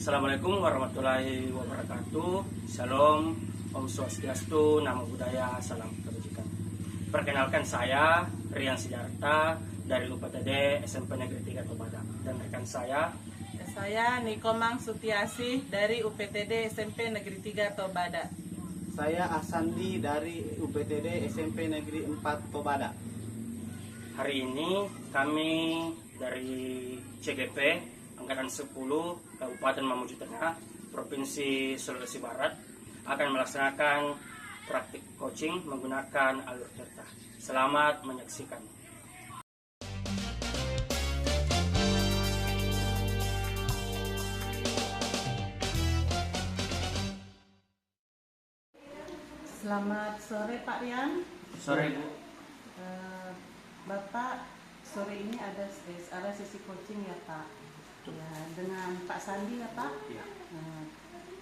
Assalamualaikum warahmatullahi wabarakatuh. Shalom, Om Swastiastu, Namo Buddhaya, Salam Kebajikan. Perkenalkan saya Rian Sidarta dari UPTD SMP Negeri 3 Tobada, dan rekan saya Nikomang Sutiasih dari UPTD SMP Negeri 3 Tobada. Saya Asandi dari UPTD SMP Negeri 4 Tobada. Hari ini kami dari CGP Angkatan 10 Kabupaten Mamuju Tengah, Provinsi Sulawesi Barat akan melaksanakan praktik coaching menggunakan alur tirta. Selamat menyaksikan. Selamat sore Pak Rian. Sore Bu. Bapak, sore ini ada sesi coaching ya Pak. Ya, dengan Pak Sandi ya Pak. Ya.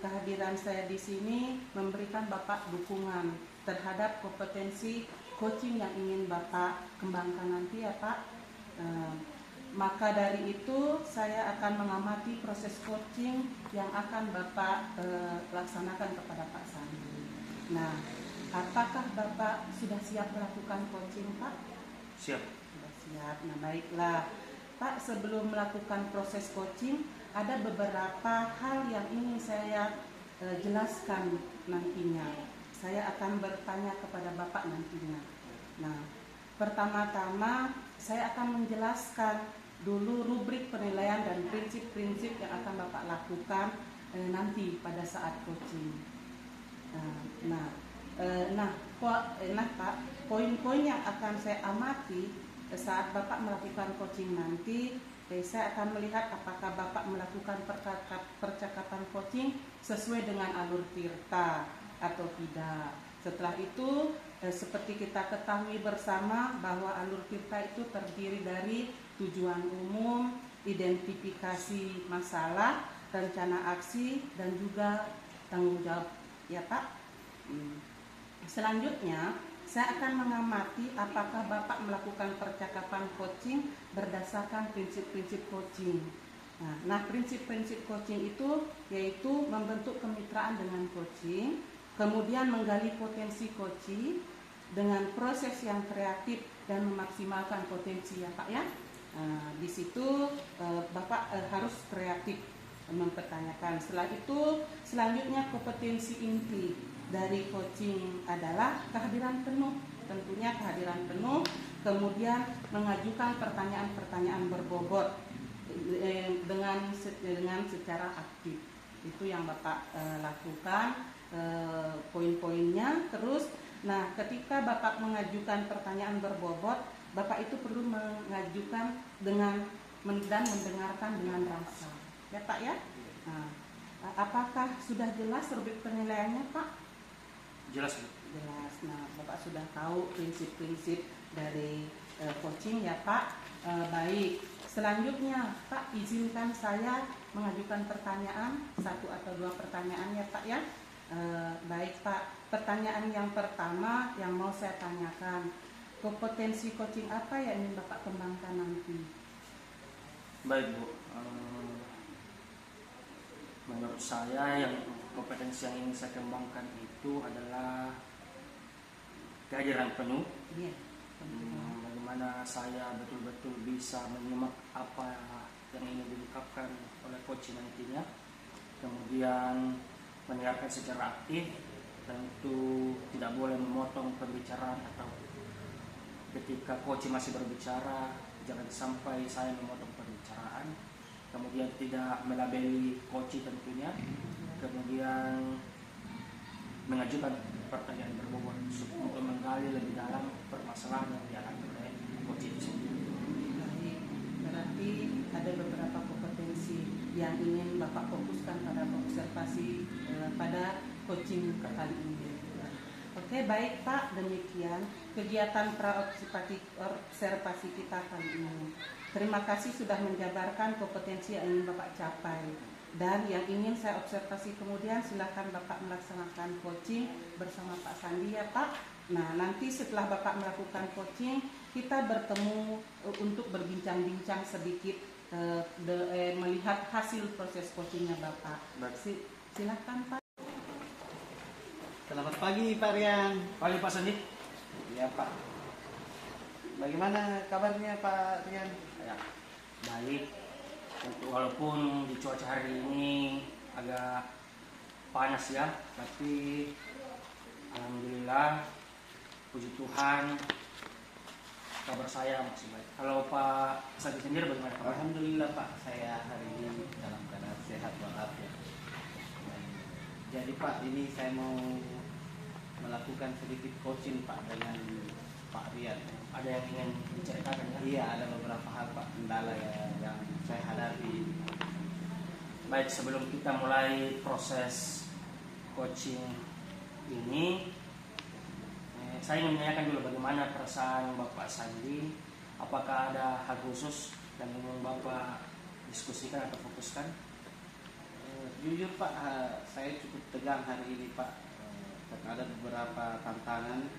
Kehadiran saya di sini memberikan Bapak dukungan terhadap kompetensi coaching yang ingin Bapak kembangkan nanti ya Pak. Maka dari itu saya akan mengamati proses coaching yang akan Bapak laksanakan kepada Pak Sandi. Nah, apakah Bapak sudah siap melakukan coaching Pak? Siap. Sudah siap. Nah, baiklah. Pak, sebelum melakukan proses coaching, ada beberapa hal yang ingin saya jelaskan nantinya. Saya akan bertanya kepada Bapak nantinya. Nah, pertama-tama saya akan menjelaskan dulu rubrik penilaian dan prinsip-prinsip yang akan Bapak lakukan nanti pada saat coaching. Pak, poin-poin yang akan saya amati saat Bapak melakukan coaching nanti, saya akan melihat apakah Bapak melakukan percakapan coaching sesuai dengan alur tirta atau tidak. Setelah itu, seperti kita ketahui bersama bahwa alur tirta itu terdiri dari tujuan umum, identifikasi masalah, rencana aksi, dan juga tanggung jawab. Ya Pak. Selanjutnya, saya akan mengamati apakah Bapak melakukan percakapan coaching berdasarkan prinsip-prinsip coaching. Nah, prinsip-prinsip coaching itu yaitu membentuk kemitraan dengan coaching, kemudian menggali potensi coaching dengan proses yang kreatif dan memaksimalkan potensi ya Pak ya. Di situ Bapak harus kreatif mempertanyakan. Setelah itu, selanjutnya kompetensi inti dari coaching adalah kehadiran penuh, tentunya kehadiran penuh, kemudian mengajukan pertanyaan-pertanyaan berbobot dengan secara aktif. Itu yang Bapak lakukan poin-poinnya. Terus, nah ketika Bapak mengajukan pertanyaan berbobot, Bapak itu perlu mengajukan dan mendengarkan dengan rasa, ya Pak ya. Nah, apakah sudah jelas rubrik penilaiannya Pak? Jelas Bu. Jelas. Nah, Bapak sudah tahu prinsip-prinsip dari coaching ya Pak. Baik. Selanjutnya Pak, izinkan saya mengajukan pertanyaan, 1 atau 2 pertanyaan ya Pak ya. Baik Pak. Pertanyaan yang pertama yang mau saya tanyakan, kompetensi coaching apa yang ingin Bapak kembangkan nanti? Baik Bu. Menurut saya yang kompetensi yang ingin saya kembangkan itu adalah kehadiran penuh. Iya. Bagaimana saya betul-betul bisa menyimak apa yang ingin diungkapkan oleh coach nantinya, kemudian mendengarkan secara aktif, tentu tidak boleh memotong pembicaraan atau ketika coach masih berbicara jangan sampai saya memotong pembicaraan, kemudian tidak melabeli coach tentunya, kemudian mengajukan pertanyaan berbobot untuk menggali lebih dalam permasalahan yang dialami oleh coach itu sendiri. Baik, berarti ada beberapa kompetensi yang ingin Bapak fokuskan pada observasi pada coaching kali ini. Oke, baik Pak, demikian kegiatan pra-observasi kita kali ini. Terima kasih sudah menjabarkan kompetensi yang ingin Bapak capai. Dan yang ingin saya observasi kemudian, silakan Bapak melaksanakan coaching bersama Pak Sandi ya Pak. Nah, nanti setelah Bapak melakukan coaching, kita bertemu untuk berbincang-bincang sedikit, melihat hasil proses coachingnya Bapak. Silakan Pak. Selamat pagi Pak Rian. Pagi Pak Sandi. Ya Pak. Bagaimana kabarnya Pak Rian? Ya, baik. Walaupun di cuaca hari ini agak panas ya, tapi alhamdulillah, puji Tuhan, kabar saya masih baik. Kalau Pak Sandi sendiri bagaimana kabar? Alhamdulillah Pak, saya hari ini dalam keadaan sehat walafiat. Jadi Pak, ini saya mau melakukan sedikit coaching Pak dengan Pak Rian. Ada yang ingin diceritakan ya? Iya, ada beberapa hal Pak, kendala yang saya hadapi. Baik, sebelum kita mulai proses coaching ini, saya ingin menanyakan dulu bagaimana perasaan Bapak Sandi. Apakah ada hal khusus yang ingin Bapak diskusikan atau fokuskan? Jujur Pak, saya cukup tegang hari ini Pak. Karena ada beberapa tantangan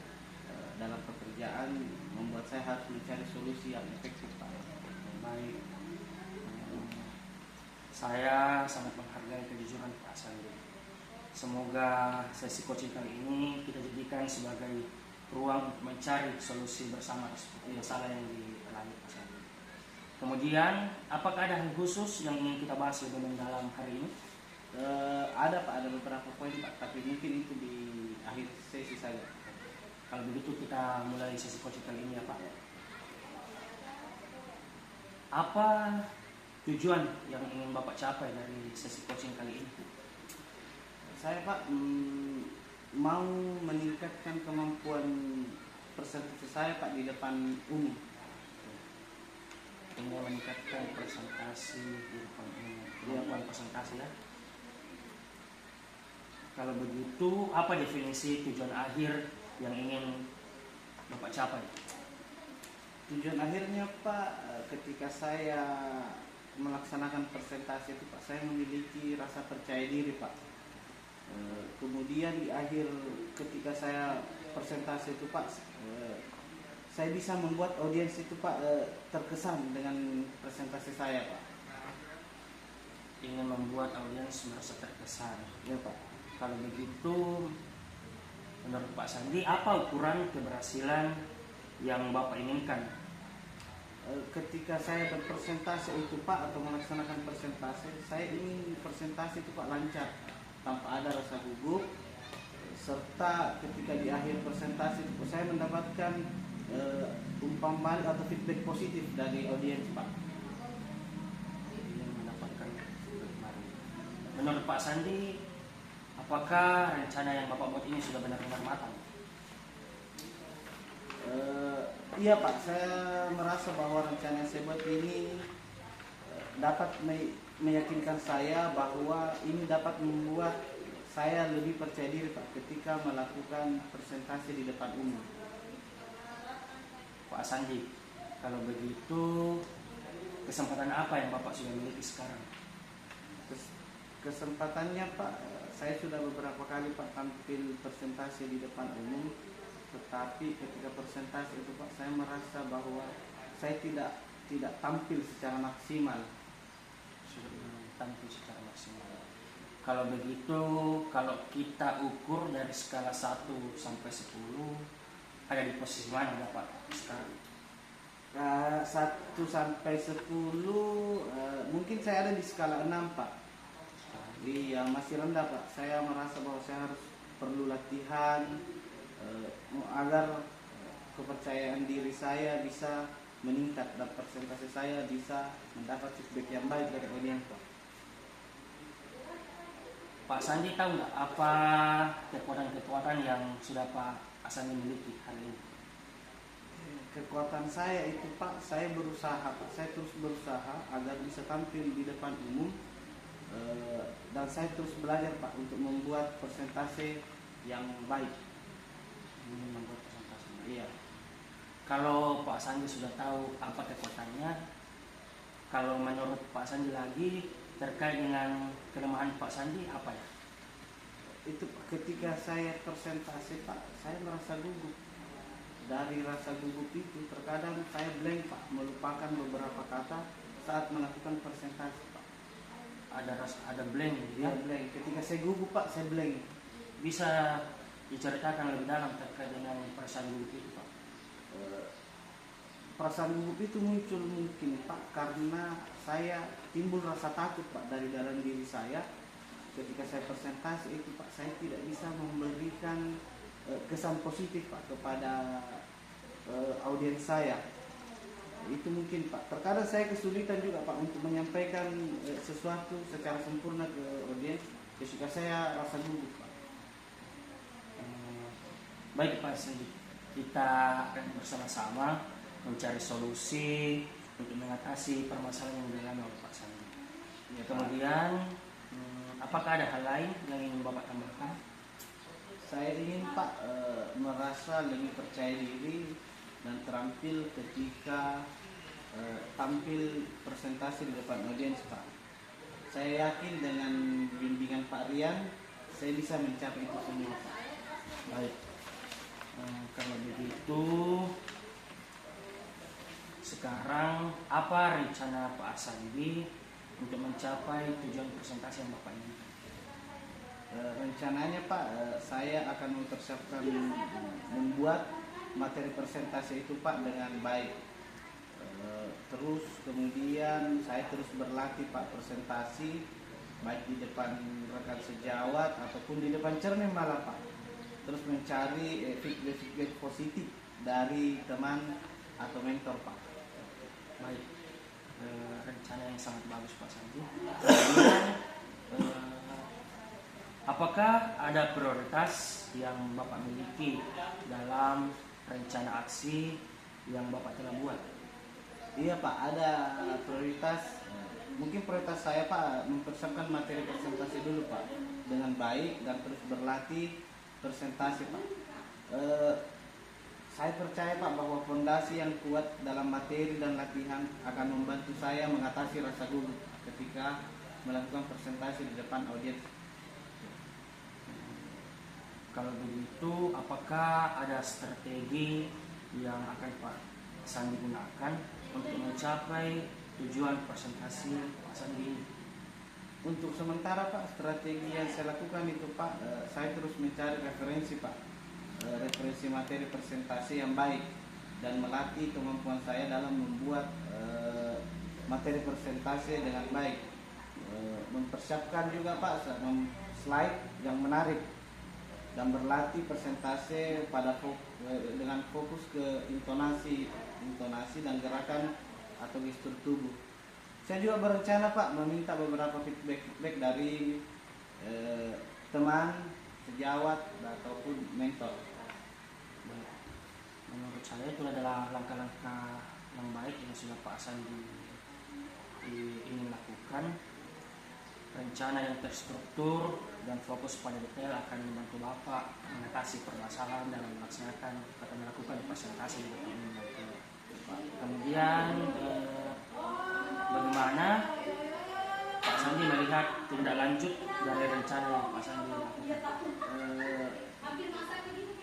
dalam pekerjaan membuat saya harus mencari solusi yang efektif Pak. Baik, saya sangat menghargai kejujuran Pak Sandi. Semoga sesi coaching kali ini kita jadikan sebagai ruang untuk mencari solusi bersama seperti masalah yang dialami Pak Sandi. Kemudian, apakah ada hal khusus yang ingin kita bahas lebih mendalam hari ini? Ada Pak, ada beberapa poin Pak, tapi mungkin itu di akhir sesi saja. Kalau begitu kita mulai sesi coaching kali ini ya Pak. Apa tujuan yang ingin Bapak capai dari sesi coaching kali ini? Saya Pak mau meningkatkan kemampuan presentasi saya Pak di depan umum. Ingin meningkatkan presentasi di depan umum, kemampuan presentasi ya. Kalau begitu, apa definisi tujuan akhir yang ingin Bapak capai? Tujuan akhirnya Pak, ketika saya melaksanakan presentasi itu Pak, saya memiliki rasa percaya diri Pak. Kemudian di akhir ketika saya presentasi itu Pak, saya bisa membuat audiens itu Pak terkesan dengan presentasi saya Pak. Ingin membuat audiens merasa terkesan. Ya Pak. Kalau begitu, menurut Pak Sandi, apa ukuran keberhasilan yang Bapak inginkan? Ketika saya berpresentasi itu Pak, atau melaksanakan presentasi, saya ingin presentasi itu Pak lancar, tanpa ada rasa gugup, serta ketika di akhir presentasi itu saya mendapatkan umpan balik atau feedback positif dari audiens Pak. Ingin mendapatkan feedback baru. Menurut Pak Sandi, apakah rencana yang Bapak buat ini sudah benar-benar matang? Iya Pak, saya merasa bahwa rencana yang saya buat ini dapat meyakinkan saya bahwa ini dapat membuat saya lebih percaya diri Pak ketika melakukan presentasi di depan umum. Pak Sandi, kalau begitu kesempatan apa yang Bapak sudah miliki sekarang? Kesempatannya Pak, saya sudah beberapa kali Pak tampil presentasi di depan umum, tetapi ketika presentasi itu Pak, saya merasa bahwa saya tidak tampil secara maksimal. Sudah tampil secara maksimal. Kalau begitu, kalau kita ukur dari skala 1 sampai 10, ada di posisi mana Bapak sekarang? 1 sampai 10, mungkin saya ada di skala 6 Pak. Iya, masih rendah Pak. Saya merasa bahwa saya harus perlu latihan agar kepercayaan diri saya bisa meningkat dan presentasi saya bisa mendapat feedback yang baik dari audiens Pak. Pak Sandi tahu nggak apa kekuatan-kekuatan yang sudah Pak Sandi miliki hari ini? Kekuatan saya itu Pak, saya berusaha Pak, saya terus berusaha agar bisa tampil di depan umum, dan saya terus belajar Pak untuk membuat presentasi yang baik. Membuat presentasi. Iya. Kalau Pak Sandi sudah tahu apa kekuatannya, kalau menurut Pak Sandi lagi terkait dengan kelemahan Pak Sandi apa ya? itu ketika saya persentase Pak, saya merasa gugup. Dari rasa gugup itu terkadang saya blank Pak, melupakan beberapa kata saat melakukan persentase Pak. Ada blank gitu Ya ya. blank. Ketika saya gugup Pak, saya blank. Bisa diceritakan lebih dalam terkait dengan perasaan gugup itu Pak? Perasaan gugup itu muncul mungkin Pak karena saya timbul rasa takut Pak dari dalam diri saya. Ketika saya persentase itu Pak, saya tidak bisa memberikan kesan positif Pak kepada audiens saya. Itu mungkin Pak. Terkadang saya kesulitan juga Pak untuk menyampaikan sesuatu secara sempurna ke audiens ketika saya rasa gugup Pak. Baik Pak Sandi, kita akan bersama-sama mencari solusi untuk mengatasi permasalahan yang dialami oleh Pak Sandi. Ya, Pak. Kemudian, apakah ada hal lain yang ingin Bapak tambahkan? Saya ingin Pak merasa lebih percaya diri dan terampil ketika tampil presentasi di depan audiens Pak. Saya yakin dengan bimbingan Pak Rian, saya bisa mencapai itu semua Pak. Baik, kalau begitu sekarang apa rencana Pak Sandi untuk mencapai tujuan presentasi yang Bapak inginkan? Rencananya Pak, saya akan mempersiapkan membuat materi presentasi itu Pak dengan baik. Terus kemudian saya terus berlatih Pak presentasi baik di depan rekan sejawat ataupun di depan cermin malah Pak. Terus mencari feedback positif dari teman atau mentor Pak. Baik, rencana yang sangat bagus Pak Sandi. Kemudian, apakah ada prioritas yang Bapak miliki dalam rencana aksi yang Bapak telah buat? Iya Pak, ada prioritas. Mungkin prioritas saya Pak mempersiapkan materi presentasi dulu Pak dengan baik dan terus berlatih presentasi Pak. Saya percaya Pak bahwa fondasi yang kuat dalam materi dan latihan akan membantu saya mengatasi rasa gugup ketika melakukan presentasi di depan audiens. Kalau begitu, apakah ada strategi yang akan Pak Sandi gunakan untuk mencapai tujuan presentasi Pak Sandi ini? Untuk sementara Pak, strategi yang saya lakukan itu Pak, saya terus mencari referensi Pak, referensi materi presentasi yang baik dan melatih kemampuan saya dalam membuat materi presentasi dengan baik. Mempersiapkan juga Pak slide yang menarik dan berlatih presentasi dengan fokus ke intonasi dan gerakan atau gestur tubuh. Saya juga berencana Pak meminta beberapa feedback dari teman, sejawat ataupun mentor. Baik. Menurut saya itu adalah langkah-langkah yang baik yang sudah Pak Sandi ingin lakukan. Rencana yang terstruktur dan fokus pada detail akan membantu Bapak mengatasi permasalahan dalam melaksanakan atau melakukan presentasi di depan umum nanti. Kemudian bagaimana Pak Sandi melihat tindak lanjut dari rencana yang Pak Sandi lakukan?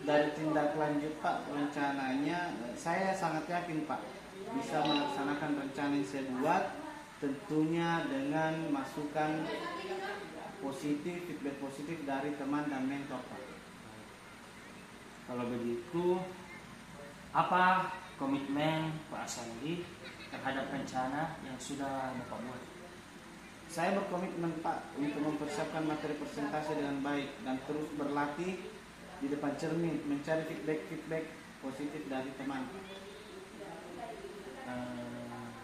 Dari tindak lanjut Pak, rencananya saya sangat yakin Pak bisa melaksanakan rencana yang saya buat, tentunya dengan masukan positif, feedback positif dari teman dan mentor Pak. Kalau begitu, apa komitmen Pak Sandi terhadap rencana yang sudah Bapak buat? Saya berkomitmen Pak untuk mempersiapkan materi presentasi dengan baik dan terus berlatih di depan cermin, mencari feedback positif dari teman.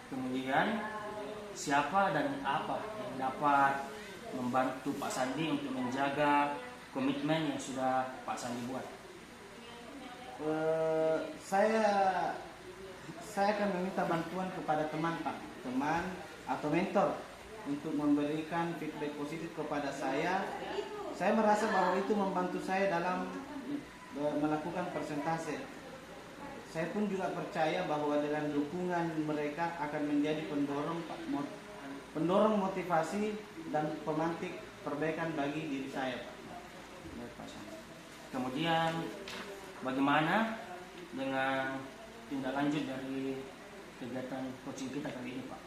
Kemudian siapa dan apa yang dapat membantu Pak Sandi untuk menjaga komitmen yang sudah Pak Sandi buat? Saya akan meminta bantuan kepada teman Pak, teman atau mentor untuk memberikan feedback positif kepada saya. Saya merasa bahwa itu membantu saya dalam melakukan presentasi. Saya pun juga percaya bahwa dengan dukungan mereka akan menjadi pendorong motivasi dan pemantik perbaikan bagi diri saya Pak. Baik Pak Sandi. Kemudian bagaimana dengan tindak lanjut dari kegiatan coaching kita kali ini Pak?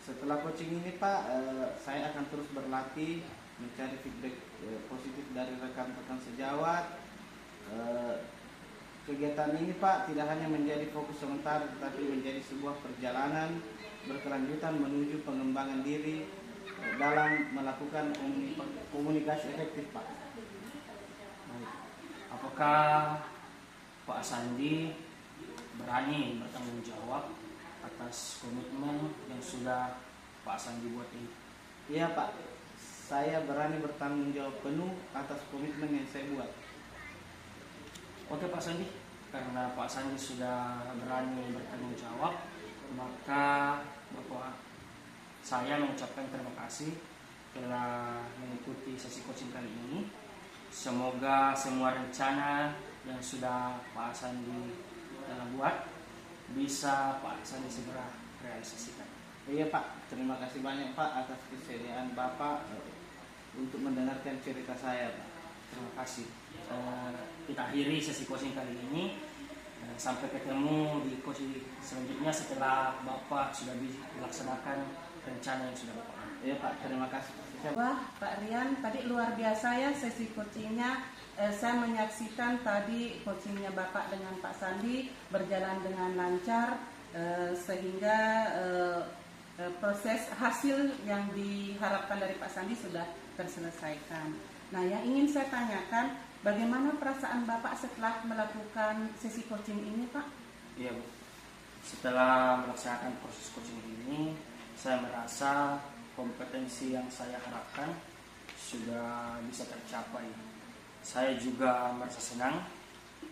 Setelah coaching ini Pak, saya akan terus berlatih mencari feedback positif dari rekan-rekan sejawat. Kegiatan ini Pak tidak hanya menjadi fokus sementara, tetapi menjadi sebuah perjalanan berkelanjutan menuju pengembangan diri dalam melakukan komunikasi efektif Pak. Baik. Apakah Pak Sandi berani bertanggung jawab atas komitmen yang sudah Pak Sandi buat ini? Iya Pak, saya berani bertanggung jawab penuh atas komitmen yang saya buat. Oke Pak Sandi, karena Pak Sandi sudah berani bertanggung jawab, maka saya mengucapkan terima kasih telah mengikuti sesi coaching kali ini. Semoga semua rencana yang sudah Pak Sandi telah buat bisa Pak Sandi segera realisasikan. Iya Pak, terima kasih banyak Pak atas kesediaan Bapak untuk mendengarkan cerita saya Pak. Terima kasih. Kita akhiri sesi coaching kali ini. Sampai ketemu di coaching selanjutnya setelah Bapak sudah melaksanakan rencana yang sudah Bapak buat. Iya Pak, terima kasih. Wah, Pak Rian, tadi luar biasa ya sesi coachingnya. Saya menyaksikan tadi coachingnya Bapak dengan Pak Sandi berjalan dengan lancar, sehingga proses hasil yang diharapkan dari Pak Sandi sudah terselesaikan. Nah, yang ingin saya tanyakan, bagaimana perasaan Bapak setelah melakukan sesi coaching ini, Pak? Iya Bu, setelah melaksanakan proses coaching ini, saya merasa kompetensi yang saya harapkan sudah bisa tercapai. Saya juga merasa senang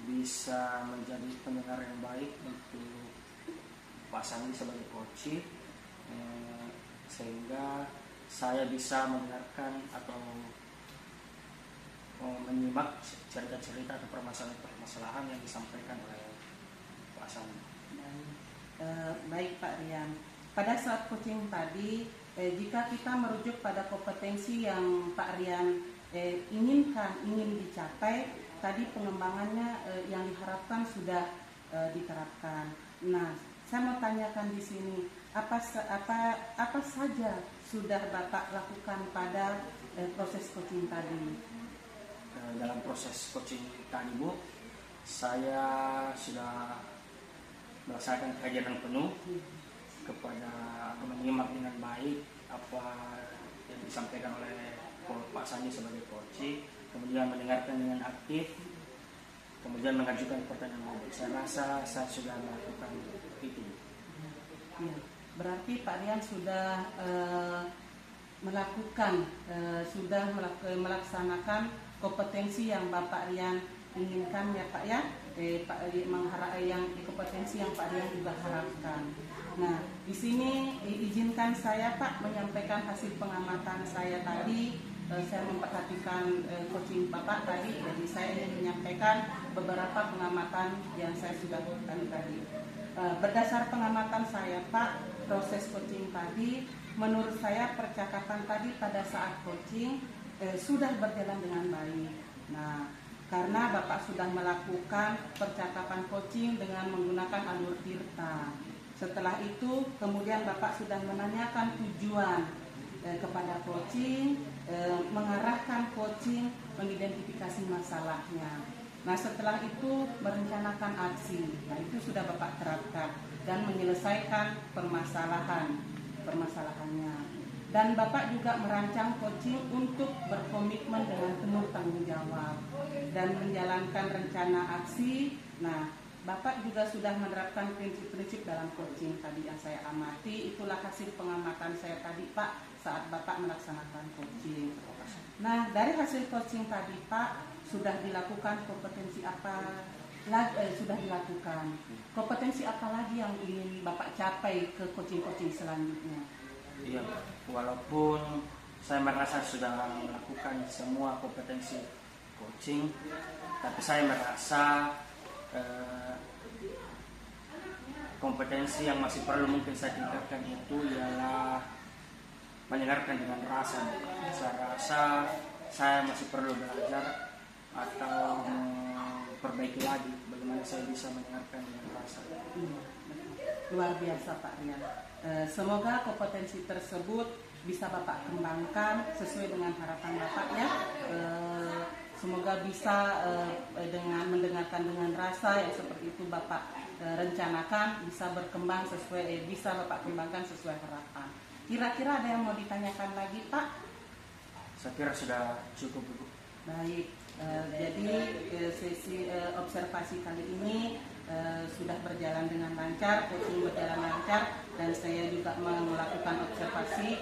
bisa menjadi pendengar yang baik untuk Pak Sandi sebagai coach, sehingga saya bisa mendengarkan atau menyimak cerita-cerita atau permasalahan yang disampaikan oleh Pak Sandi. Baik Pak Rian, pada saat coaching tadi, jika kita merujuk pada kompetensi yang Pak Rian ingin dicapai, tadi pengembangannya yang diharapkan sudah diterapkan. Nah, saya mau tanyakan di sini, apa saja sudah Bapak lakukan pada proses coaching tadi? Dalam proses coaching tadi Bu, saya sudah melaksanakan kajian penuh kepada atau menyimak dengan baik apa yang disampaikan oleh Pak Sandi sebagai coach, kemudian mendengarkan dengan aktif, kemudian mengajukan pertanyaan. Saya rasa saya sudah melakukan itu. Ya, berarti Pak Rian sudah melaksanakan kompetensi yang Bapak Rian inginkan ya Pak ya, yang kompetensi yang Pak Rian juga harapkan. Nah, di sini izinkan saya Pak menyampaikan hasil pengamatan saya tadi. Saya memperhatikan coaching Bapak tadi, jadi saya ingin menyampaikan beberapa pengamatan yang saya sudah lakukan tadi. Berdasar pengamatan saya Pak, proses coaching tadi, menurut saya percakapan tadi pada saat coaching sudah berjalan dengan baik. Nah, karena Bapak sudah melakukan percakapan coaching dengan menggunakan alur Tirta. Setelah itu, kemudian Bapak sudah menanyakan tujuan kepada coaching, mengarahkan coaching, mengidentifikasi masalahnya. Nah, setelah itu merencanakan aksi. Nah, itu sudah Bapak terapkan dan menyelesaikan permasalahannya. Dan Bapak juga merancang coaching untuk berkomitmen dengan penuh tanggung jawab dan menjalankan rencana aksi. Nah, Bapak juga sudah menerapkan prinsip-prinsip dalam coaching tadi yang saya amati. Itulah hasil pengamatan saya tadi Pak saat Bapak melaksanakan coaching. Nah, dari hasil coaching tadi Pak, sudah dilakukan kompetensi apa lagi, sudah dilakukan kompetensi apa lagi yang ingin Bapak capai ke coaching-coaching selanjutnya? Iya, walaupun saya merasa sudah melakukan semua kompetensi coaching, tapi saya merasa kompetensi yang masih perlu mungkin saya tingkatkan itu ialah mendengarkan dengan rasa. Saya rasa saya masih perlu belajar atau memperbaiki lagi bagaimana saya bisa mendengarkan dengan rasa. Iya, luar biasa Pak Rian. Semoga kompetensi tersebut bisa Bapak kembangkan sesuai dengan harapan Bapak ya. Semoga bisa dengan mendengarkan dengan rasa yang seperti itu Bapak rencanakan bisa berkembang sesuai bisa Bapak kembangkan sesuai harapan. Kira-kira ada yang mau ditanyakan lagi Pak? Saya kira sudah cukup, Ibu. Baik, jadi sesi observasi kali ini sudah berjalan dengan lancar, coaching berjalan lancar, dan saya juga melakukan observasi.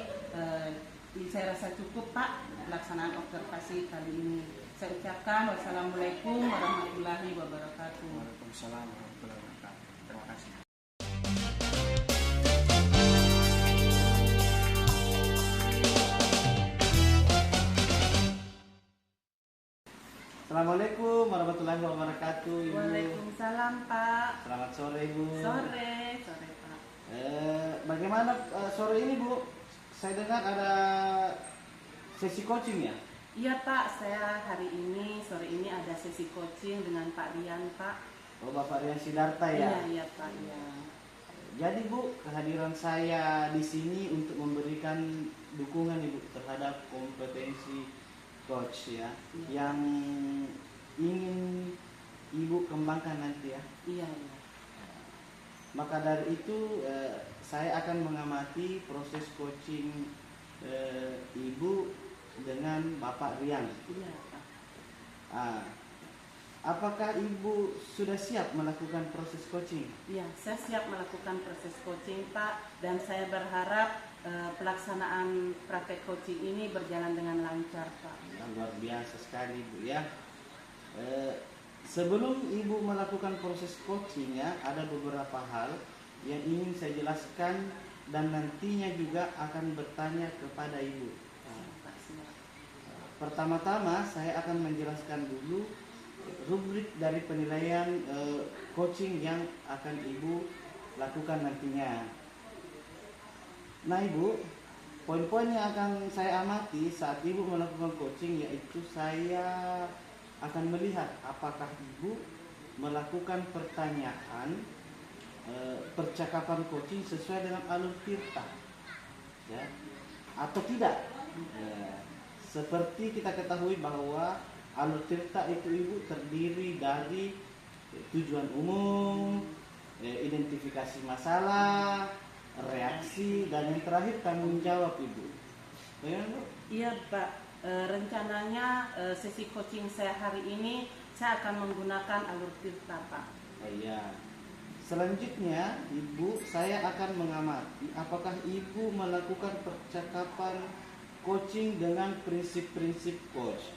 Saya rasa cukup Pak pelaksanaan observasi kali ini. Saya ucapkan wassalamualaikum warahmatullahi wabarakatuh. Waalaikumsalam warahmatullahi wabarakatuh. Terima kasih. Assalamualaikum warahmatullahi wabarakatuh, Ibu. Waalaikumsalam Pak. Selamat sore, Ibu. Sore Pak. Bagaimana sore ini, Bu? Saya dengar ada sesi coaching ya? Iya Pak, saya sore ini ada sesi coaching dengan Pak Rian Pak. Oh, Bapak Rian Sidarta ya? Iya Pak, iya. Jadi Bu, kehadiran saya di sini untuk memberikan dukungan Ibu terhadap kompetensi coach ya, Iya. yang ingin Ibu kembangkan nanti ya. Iya. Maka dari itu saya akan mengamati proses coaching Ibu dengan Bapak Rian. Iya Pak. Apakah Ibu sudah siap melakukan proses coaching? Iya, saya siap melakukan proses coaching Pak, dan saya berharap pelaksanaan praktek coaching ini berjalan dengan lancar Pak. Luar biasa sekali Bu ya. Sebelum Ibu melakukan proses coaching ya, ada beberapa hal yang ingin saya jelaskan dan nantinya juga akan bertanya kepada Ibu. Pak, siap. Pertama-tama saya akan menjelaskan dulu rubrik dari penilaian coaching yang akan Ibu lakukan nantinya. Nah Ibu, poin-poin yang akan saya amati saat Ibu melakukan coaching yaitu saya akan melihat apakah Ibu melakukan pertanyaan percakapan coaching sesuai dengan alur tirta ya, atau tidak. Seperti kita ketahui bahwa alur tirta itu Ibu terdiri dari tujuan umum, identifikasi masalah, reaksi, dan yang terakhir tanggung jawab Ibu. Bagaimana Bu? Iya Pak, rencananya sesi coaching saya hari ini saya akan menggunakan alur tirta Pak. Iya. Selanjutnya Ibu, saya akan mengamati apakah Ibu melakukan percakapan coaching dengan prinsip-prinsip coach.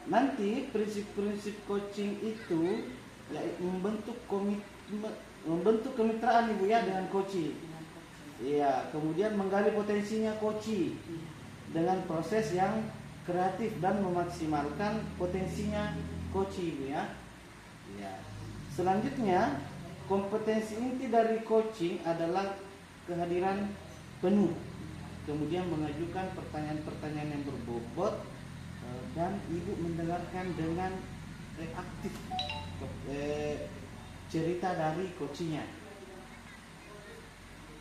Nanti prinsip-prinsip coaching itu ya, membentuk kemitraan Ibu ya dengan coaching. Iya, kemudian menggali potensinya coaching dengan proses yang kreatif dan memaksimalkan potensinya coaching Ibu ya. Iya. Selanjutnya, kompetensi inti dari coaching adalah kehadiran penuh. Kemudian mengajukan pertanyaan-pertanyaan yang berbobot dan Ibu mendengarkan dengan aktif cerita dari coachingnya.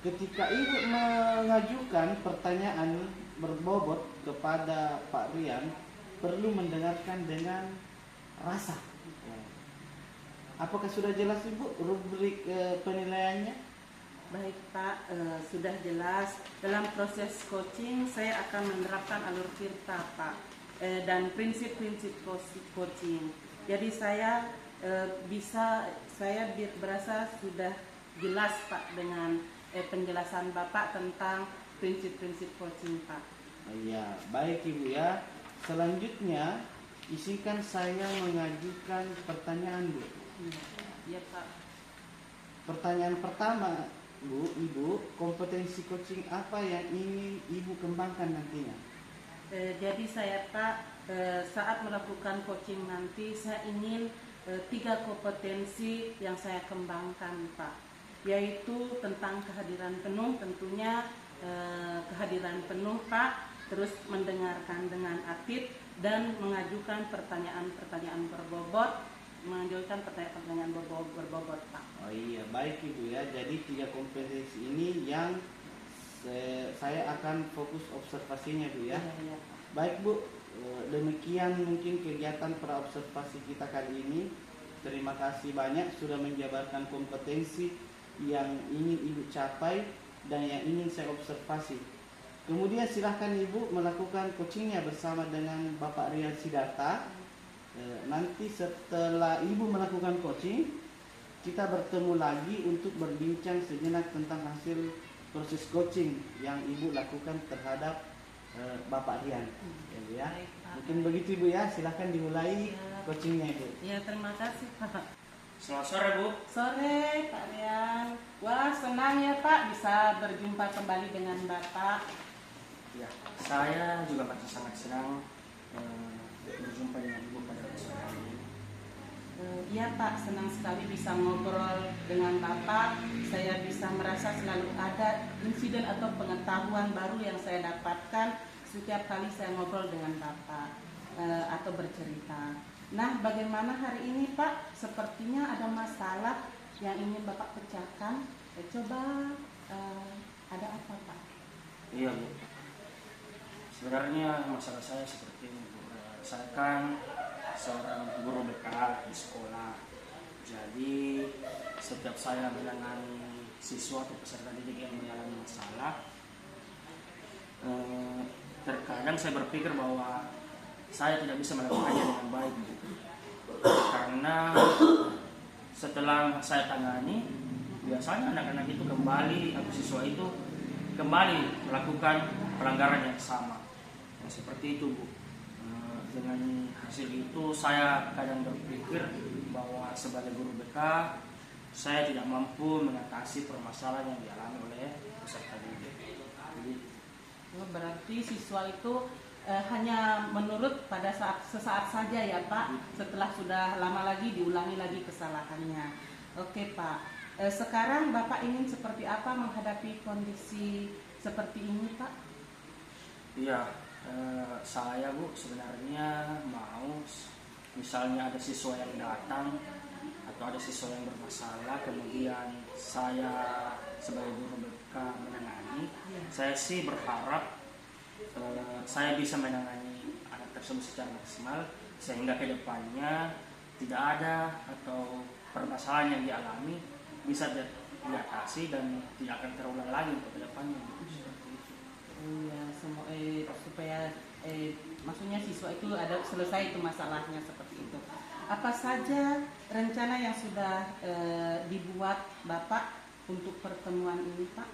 Ketika Ibu mengajukan pertanyaan berbobot kepada Pak Rian, perlu mendengarkan dengan rasa. Apakah sudah jelas Ibu rubrik penilaiannya? Baik Pak, sudah jelas. Dalam proses coaching saya akan menerapkan alur tirta Pak, dan prinsip-prinsip coaching. Jadi saya berasa sudah jelas Pak dengan penjelasan Bapak tentang prinsip-prinsip coaching Pak. Iya, baik Ibu ya. Selanjutnya izinkan saya mengajukan pertanyaan Bu. Iya Pak. Pertanyaan pertama Bu, Ibu, kompetensi coaching apa yang ingin Ibu kembangkan nantinya? Jadi saya Pak, saat melakukan coaching nanti saya ingin 3 kompetensi yang saya kembangkan Pak, yaitu tentang kehadiran penuh tentunya, kehadiran penuh Pak, terus mendengarkan dengan aktif dan mengajukan pertanyaan-pertanyaan berbobot, mengajukan pertanyaan-pertanyaan berbobot, Pak. Oh iya, baik Ibu ya. Jadi 3 kompetensi ini yang saya akan fokus observasinya Bu ya. Iya, Pak. Baik Bu, demikian mungkin kegiatan praobservasi kita kali ini. Terima kasih banyak sudah menjabarkan kompetensi yang ingin Ibu capai dan yang ingin saya observasi. Kemudian silahkan Ibu melakukan coachingnya bersama dengan Bapak Rian Sidarta. Nanti setelah Ibu melakukan coaching, kita bertemu lagi untuk berbincang sejenak tentang hasil proses coaching yang Ibu lakukan terhadap Bapak Rian. Ya, Bu, ya. Baik, Pak. Mungkin begitu Ibu ya, silahkan dimulai Ya. coachingnya Ibu. Ya, terima kasih, Pak. Selamat sore Bu. Sore, Pak Rian. Wah, senang ya Pak bisa berjumpa kembali dengan Bapak. Ya, saya juga masih sangat senang berjumpa dengan Ibu pada sore hari ini. Iya Pak, senang sekali bisa ngobrol dengan Bapak. Saya bisa merasa selalu ada insiden atau pengetahuan baru yang saya dapatkan setiap kali saya ngobrol dengan Bapak atau bercerita. Nah, bagaimana hari ini Pak? Sepertinya ada masalah yang ingin Bapak pecahkan. Coba ada apa Pak? Iya Bu. Sebenarnya masalah saya seperti ini Bu. Saya kan seorang guru BK di sekolah. Jadi setiap saya menangani siswa atau peserta didik yang mengalami masalah, terkadang saya berpikir bahwa saya tidak bisa melakukannya dengan baik gitu. Karena setelah saya tangani, biasanya anak-anak itu kembali atau siswa itu kembali melakukan pelanggaran yang sama. Nah, seperti itu Bu. Dengan hasil itu saya kadang berpikir bahwa sebagai guru BK saya tidak mampu mengatasi permasalahan yang dialami oleh peserta didik. Jadi, Berarti siswa itu hanya menurut pada sesaat saja ya Pak, setelah sudah lama lagi diulangi lagi kesalahannya. Oke Pak, sekarang Bapak ingin seperti apa menghadapi kondisi seperti ini Pak? iya, saya Bu sebenarnya mau misalnya ada siswa yang datang atau ada siswa yang bermasalah, kemudian saya sebagai guru BK menangani, saya sih berharap saya bisa menangani anak tersebut secara maksimal sehingga kedepannya tidak ada atau permasalahan yang dialami bisa diatasi dan tidak akan terulang lagi untuk kedepannya. Seperti itu. Iya, supaya maksudnya siswa itu ada selesai itu masalahnya seperti itu. Apa saja rencana yang sudah dibuat Bapak untuk pertemuan ini Pak?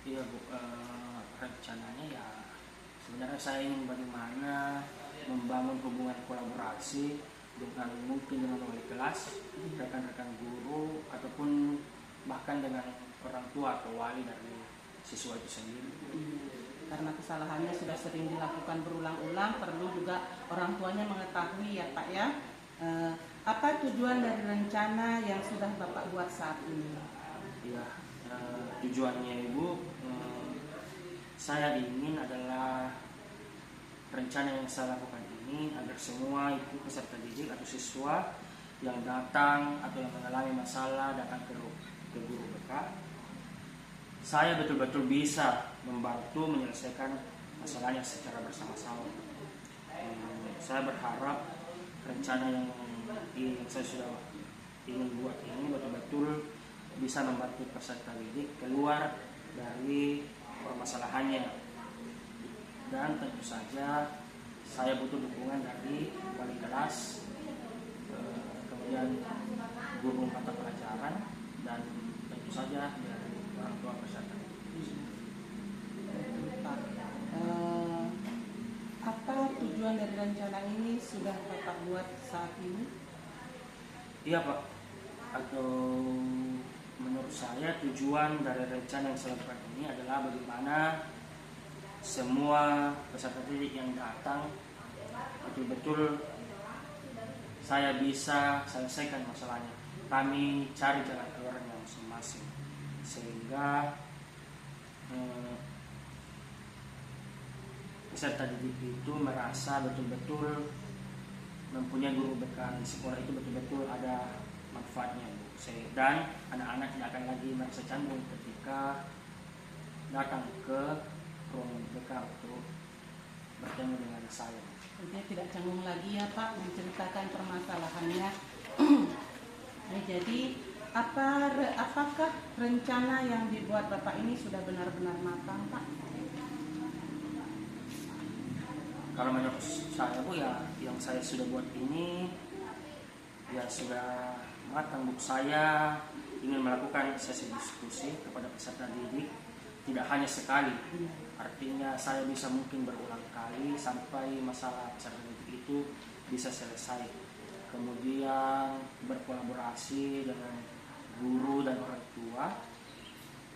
Iya Bu, rencananya ya sebenarnya saya ingin bagaimana membangun hubungan kolaborasi dengan mungkin dengan wali kelas, rekan-rekan guru ataupun bahkan dengan orang tua atau wali dari siswa itu sendiri. Karena kesalahannya sudah sering dilakukan berulang-ulang, perlu juga orang tuanya mengetahui ya Pak ya. Apa tujuan dari rencana yang sudah Bapak buat saat ini? Ya, tujuannya Ibu, saya ingin adalah rencana yang saya lakukan ini agar semua itu peserta didik atau siswa yang datang atau yang mengalami masalah datang ke guru BK, saya betul-betul bisa membantu menyelesaikan masalahnya secara bersama-sama. Saya berharap rencana yang saya sudah ingin buat ini betul-betul bisa membantu peserta didik keluar dari permasalahannya, dan tentu saja saya butuh dukungan dari wali kelas, kemudian guru mata pelajaran, dan tentu saja dari orang tua peserta didik. Pak, apa tujuan dari rencana ini sudah Bapak buat saat ini? Iya Pak, atau menurut saya tujuan dari rencana yang saya lakukan ini adalah bagaimana semua peserta didik yang datang betul-betul saya bisa selesaikan masalahnya. Kami cari jalan keluarnya masing-masing sehingga peserta didik itu merasa betul-betul mempunyai guru BK di sekolah itu betul-betul ada manfaatnya, Bu. Dan anak-anak tidak akan lagi merasa canggung ketika datang ke ruang BK untuk bertemu dengan saya. Dia tidak canggung lagi ya Pak menceritakan permasalahannya. Jadi apakah rencana yang dibuat Bapak ini sudah benar-benar matang Pak? Kalau menurut saya, Bu, ya yang saya sudah buat ini ya sudah matang, Bu. Saya ingin melakukan sesi diskusi kepada peserta didik tidak hanya sekali. Artinya saya bisa mungkin berulang kali sampai masalah peserta didik itu bisa selesai. Kemudian berkolaborasi dengan guru dan orang tua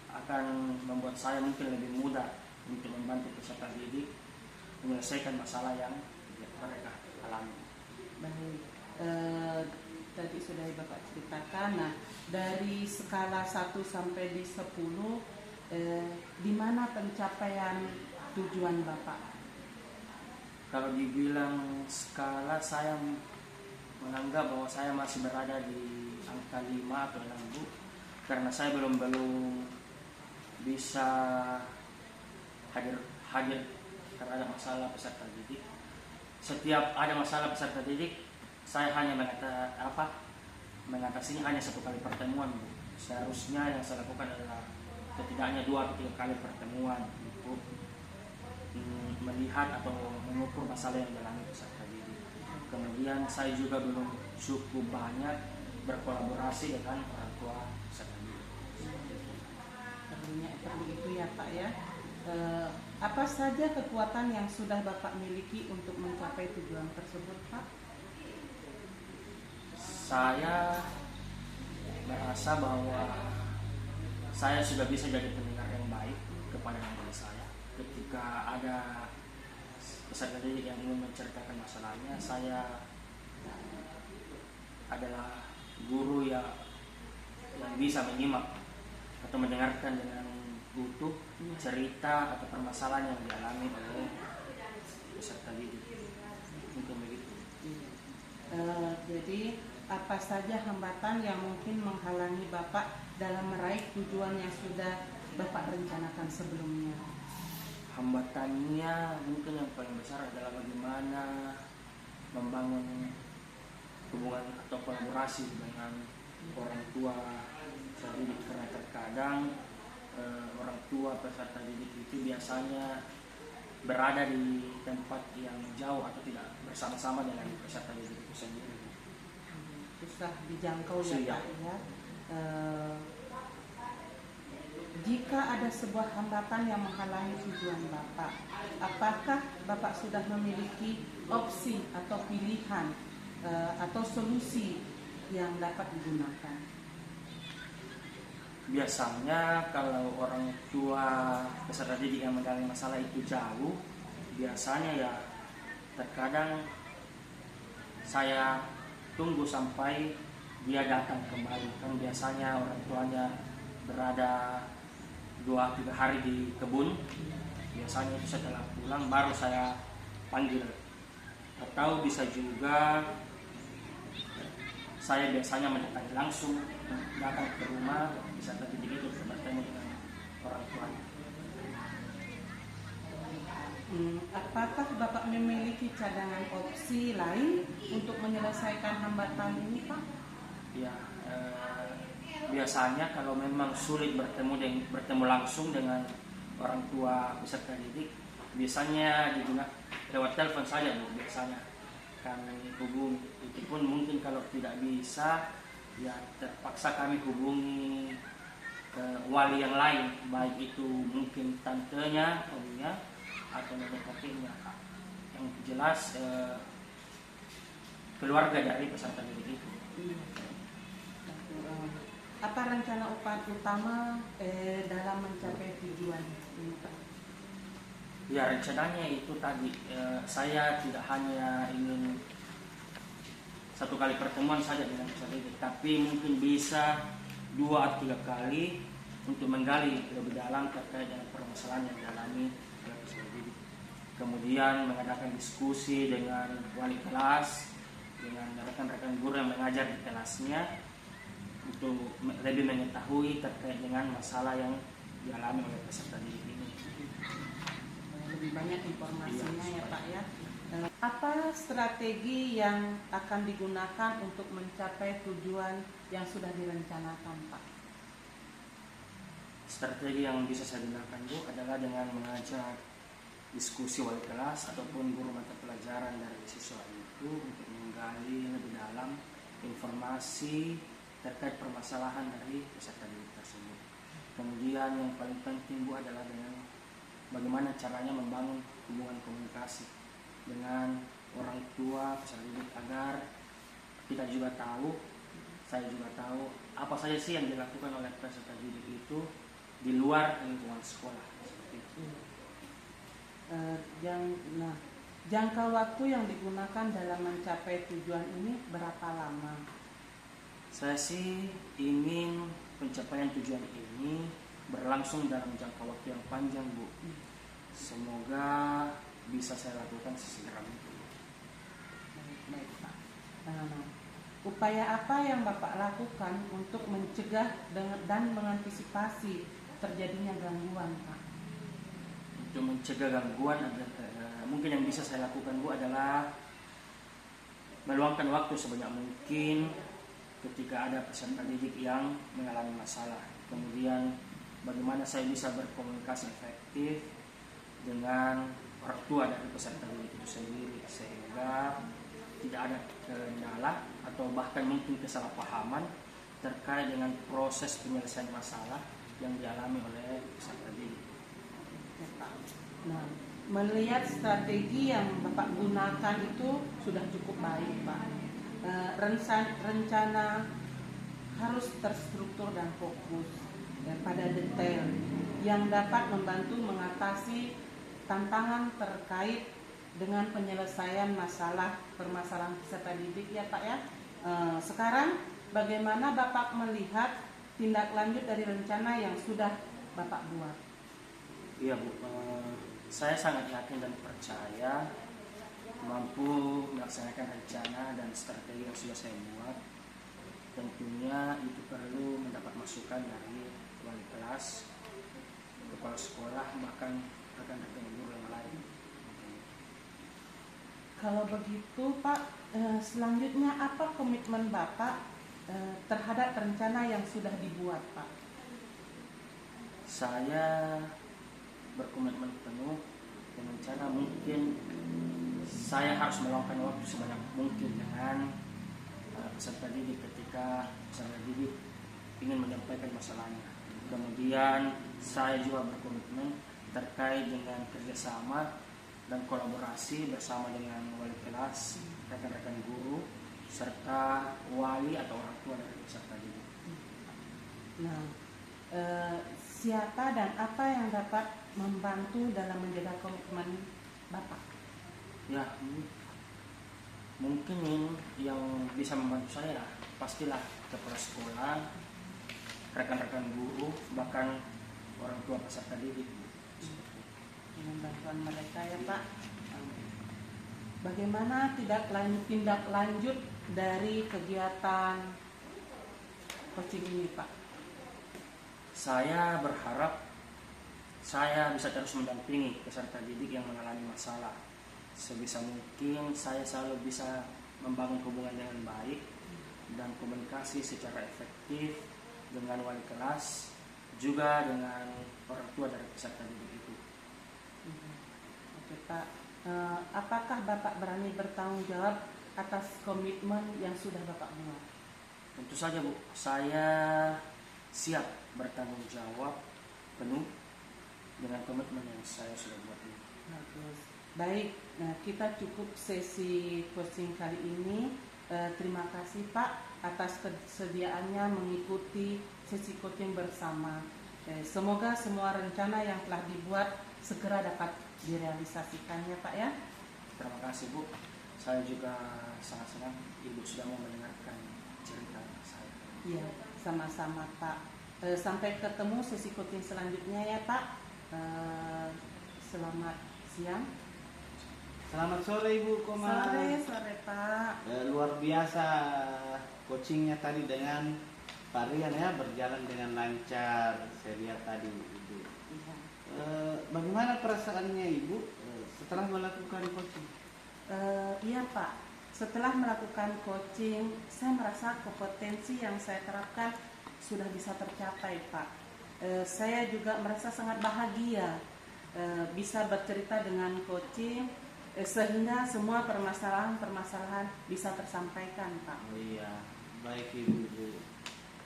akan membuat saya mungkin lebih mudah untuk membantu peserta didik menyelesaikan masalah yang mereka alami. Baik, tadi sudah Bapak ceritakan. Nah, dari skala 1 sampai di 10, di mana pencapaian tujuan Bapak? Kalau dibilang skala, saya menganggap bahwa saya masih berada di angka 5 atau 6, Bu, karena saya belum bisa hadir karena ada masalah peserta didik. Setiap ada masalah peserta didik, saya hanya mengatasinya hanya 1 kali pertemuan, Bu. Seharusnya yang saya lakukan adalah setidaknya 2 atau 3 kali pertemuan untuk melihat atau mengukur masalah yang dialami peserta didik. Kemudian saya juga belum cukup banyak berkolaborasi dengan orang tua peserta didik. Perlu itu ya Pak ya. Apa saja kekuatan yang sudah Bapak miliki untuk mencapai tujuan tersebut Pak? Saya merasa bahwa saya sudah bisa jadi pendengar yang baik kepada anak saya. Ketika ada peserta didik yang ingin menceritakan masalahnya, saya adalah guru yang bisa menyimak atau mendengarkan dengan utuh cerita atau permasalahan yang dialami oleh peserta didik. Mungkin begitu. Jadi apa saja hambatan yang mungkin menghalangi Bapak dalam meraih tujuan yang sudah Bapak rencanakan sebelumnya? Hambatannya mungkin yang paling besar adalah bagaimana membangun hubungan atau kolaborasi dengan orang tua peserta didik, karena terkadang orang tua peserta didik itu biasanya berada di tempat yang jauh atau tidak bersama-sama dengan peserta didik itu sendiri. Susah dijangkau ya Iya. Pak ya. Jika ada sebuah hambatan yang menghalangi tujuan Bapak, apakah Bapak sudah memiliki opsi atau pilihan atau solusi yang dapat digunakan? Biasanya kalau orang tua peserta didik yang mengalami masalah itu jauh, biasanya ya terkadang saya tunggu sampai dia datang kembali. Kan biasanya orang tuanya berada 2-3 hari di kebun. Biasanya itu setelah pulang baru saya panggil. Atau bisa juga saya biasanya mendatangi langsung, datang ke rumah peserta didik itu untuk bertemu dengan orang tuanya. Apakah Bapak memiliki cadangan opsi lain untuk menyelesaikan hambatan ini Pak? Ya, biasanya kalau memang sulit bertemu langsung dengan orang tua peserta didik, biasanya digunakan lewat telepon saja, Bu. Biasanya kami hubungi. Itu pun mungkin kalau tidak bisa, ya terpaksa kami hubungi ke wali yang lain, baik itu mungkin tantenya, omnya, atau nenek kakeknya. Yang jelas keluarga dari peserta didik itu. Apa rencana utama dalam mencapai tujuan ini Pak? Ya, rencananya itu tadi saya tidak hanya ingin 1 kali pertemuan saja dengan peserta didik, tapi mungkin bisa 2 atau 3 kali untuk menggali lebih dalam terkait dengan permasalahan yang dialami oleh peserta didik. Kemudian kemudian mengadakan diskusi dengan wali kelas, dengan rekan-rekan guru yang mengajar di kelasnya untuk lebih mengetahui terkait dengan masalah yang dialami oleh peserta didik ini. Lebih banyak informasinya ya Pak ya. Apa strategi yang akan digunakan untuk mencapai tujuan yang sudah direncanakan Pak? Strategi yang bisa saya gunakan Bu adalah dengan mengajak diskusi wali kelas ataupun guru mata pelajaran dari siswa itu untuk menggali lebih dalam informasi terkait permasalahan dari peserta didik tersebut. Kemudian yang paling penting Bu adalah dengan bagaimana caranya membangun hubungan komunikasi dengan orang tua peserta didik agar kita juga tahu, saya juga tahu apa saja sih yang dilakukan oleh peserta didik itu di luar lingkungan sekolah seperti itu. Jangka waktu yang digunakan dalam mencapai tujuan ini berapa lama? Saya sih ingin pencapaian tujuan ini berlangsung dalam jangka waktu yang panjang Bu. Semoga bisa saya lakukan sesegera mungkin. Baik Pak. Upaya apa yang Bapak lakukan untuk mencegah dan mengantisipasi terjadinya gangguan Pak? Untuk mencegah gangguan mungkin yang bisa saya lakukan Bu adalah meluangkan waktu sebanyak mungkin ketika ada peserta didik yang mengalami masalah. Kemudian bagaimana saya bisa berkomunikasi efektif dengan orang tua dari peserta didik itu sendiri sehingga tidak ada kendala atau bahkan mungkin kesalahpahaman terkait dengan proses penyelesaian masalah yang dialami oleh peserta didik. Nah, melihat strategi yang Bapak gunakan itu sudah cukup baik Pak. Rencana harus terstruktur dan fokus pada detail yang dapat membantu mengatasi tantangan terkait dengan penyelesaian permasalahan peserta didik ya Pak ya. Sekarang bagaimana Bapak melihat tindak lanjut dari rencana yang sudah Bapak buat? Iya Bu, saya sangat yakin dan percaya mampu melaksanakan rencana dan strategi yang sudah saya buat. Tentunya itu perlu mendapat masukan dari wali kelas, kepala sekolah, bahkan rekan-rekan guru yang lain. Kalau begitu Pak, selanjutnya apa komitmen Bapak terhadap rencana yang sudah dibuat Pak? Saya berkomitmen penuh dengan cara mungkin saya harus meluangkan waktu sebanyak mungkin dengan peserta didik ketika peserta didik ingin menyampaikan masalahnya. Kemudian saya juga berkomitmen terkait dengan kerjasama dan kolaborasi bersama dengan wali kelas, rekan-rekan guru, serta wali atau orang tua dari peserta didik. Nah, siapa dan apa yang dapat membantu dalam menjaga komitmen Bapak? Ya, mungkin yang bisa membantu saya pastilah kepala sekolah, rekan-rekan guru, bahkan orang tua peserta didik. Dengan bantuan mereka ya Pak. Bagaimana tindak lanjut dari kegiatan coaching ini Pak? Saya berharap saya bisa terus mendampingi peserta didik yang mengalami masalah. Sebisa mungkin saya selalu bisa membangun hubungan dengan baik dan komunikasi secara efektif dengan wali kelas, juga dengan orang tua dari peserta didik itu. Oke Pak, apakah Bapak berani bertanggung jawab atas komitmen yang sudah Bapak buat? Tentu saja Bu, saya siap bertanggung jawab penuh dengan komitmen yang saya sudah buat ini. Bagus. Baik, nah kita cukup sesi coaching kali ini. Terima kasih Pak atas kesediaannya mengikuti sesi coaching bersama. Semoga semua rencana yang telah dibuat segera dapat direalisasikan ya Pak ya. Terima kasih Bu, saya juga sangat senang Ibu sudah mau mendengarkan cerita saya. Iya, sama-sama Pak. Sampai ketemu sesi coaching selanjutnya ya Pak. Selamat siang. Selamat sore Ibu Komang. Sore Pak. Luar biasa coachingnya tadi dengan Pak Rian ya, berjalan dengan lancar. Saya lihat tadi Ibu. Iya. Bagaimana perasaannya Ibu setelah melakukan coaching? Iya Pak, setelah melakukan coaching, saya merasa kompetensi yang saya terapkan sudah bisa tercapai Pak. Saya juga merasa sangat bahagia bisa bercerita dengan coaching, sehingga semua permasalahan-permasalahan bisa tersampaikan Pak. Oh iya, baik Ibu.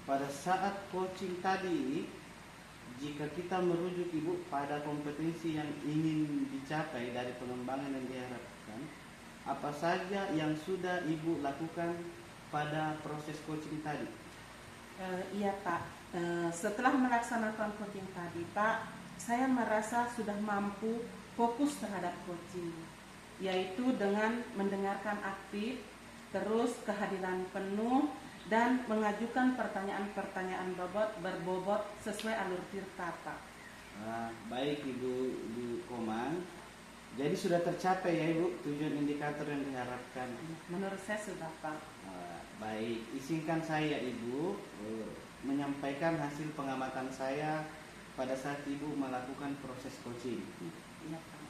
Pada saat coaching tadi, jika kita merujuk Ibu pada kompetensi yang ingin dicapai dari pengembangan yang diharapkan, apa saja yang sudah Ibu lakukan pada proses coaching tadi? Iya Pak, setelah melaksanakan coaching tadi Pak, saya merasa sudah mampu fokus terhadap coaching, yaitu dengan mendengarkan aktif, terus kehadiran penuh, dan mengajukan pertanyaan-pertanyaan berbobot sesuai alur tirta Pak. Baik Ibu Komang. Jadi sudah tercapai ya Ibu tujuan indikator yang diharapkan. Menurut saya sudah Pak. Baik, izinkan saya Ibu menyampaikan hasil pengamatan saya pada saat Ibu melakukan proses coaching. Iya Pak.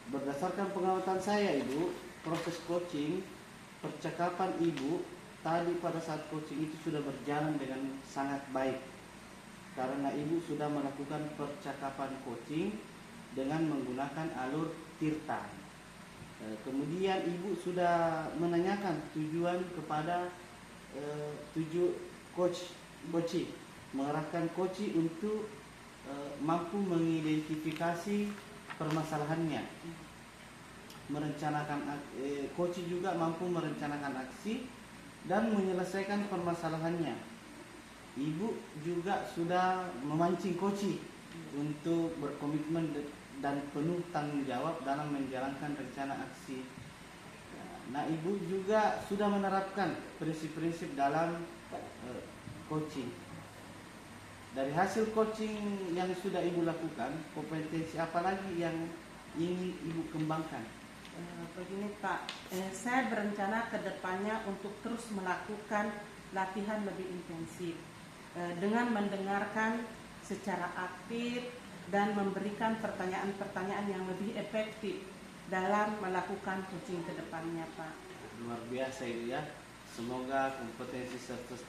Berdasarkan pengamatan saya Ibu, proses coaching, percakapan Ibu tadi pada saat coaching itu sudah berjalan dengan sangat baik. Karena Ibu sudah melakukan percakapan coaching dengan menggunakan alur tirta. Kemudian Ibu sudah menanyakan tujuan kepada coach, mengarahkan coach untuk mampu mengidentifikasi permasalahannya, coach juga mampu merencanakan aksi dan menyelesaikan permasalahannya. Ibu juga sudah memancing coach untuk berkomitmen dan penuh tanggung jawab dalam menjalankan rencana aksi. Nah, Ibu juga sudah menerapkan prinsip-prinsip dalam coaching. Dari hasil coaching yang sudah Ibu lakukan, kompetensi apa lagi yang ingin Ibu kembangkan? Begini Pak, saya berencana ke depannya untuk terus melakukan latihan lebih intensif dengan mendengarkan secara aktif dan memberikan pertanyaan-pertanyaan yang lebih efektif dalam melakukan coaching ke depannya Pak. Luar biasa itu ya. Semoga kompetensi